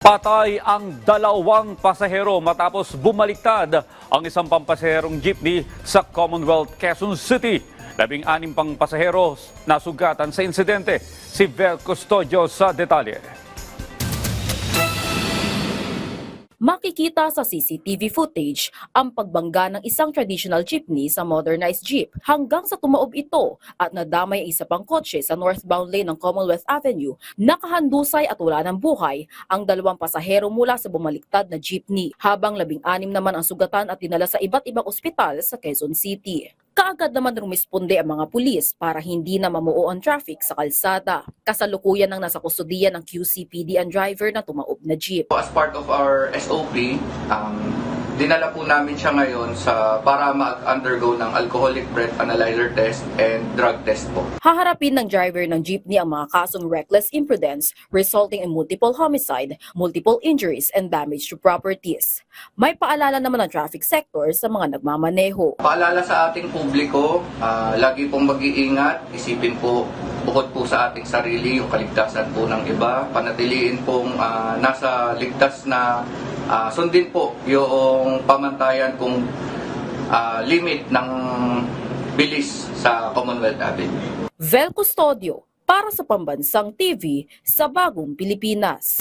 Patay ang dalawang pasahero matapos bumaliktad ang isang pampasaherong jeepney sa Commonwealth, Quezon City. 16 pang pasahero nasugatan sa insidente. Si Vel Custodio sa detalye. Makikita sa CCTV footage ang pagbangga ng isang traditional jeepney sa modernized jeep hanggang sa tumaob ito at nadamay ang isa pang kotse sa northbound lane ng Commonwealth Avenue. Nakahandusay at wala ng buhay ang dalawang pasahero mula sa bumaliktad na jeepney, habang 16 naman ang sugatan at dinala sa iba't ibang ospital sa Quezon City. Kaagad naman rumisponde ang mga pulis para hindi na mamuo ang traffic sa kalsada. Kasalukuyan nang nasa kustudiya ng QCPD ang driver na tumaob na jeep. As part of our SOP, dinala po namin siya ngayon para mag-undergo ng alcoholic breath analyzer test and drug test po. Haharapin ng driver ng jeepney ang mga kasong reckless imprudence resulting in multiple homicide, multiple injuries, and damage to properties. May paalala naman ng traffic sector sa mga nagmamaneho. Paalala sa ating publiko, lagi pong mag-iingat, isipin po bukod po sa ating sarili, yung kaligtasan po ng iba, panatiliin pong nasa ligtas na sundin po yung pamantayan kung limit ng bilis sa Commonwealth Avenue. Vel Custodio para sa Pambansang TV sa Bagong Pilipinas.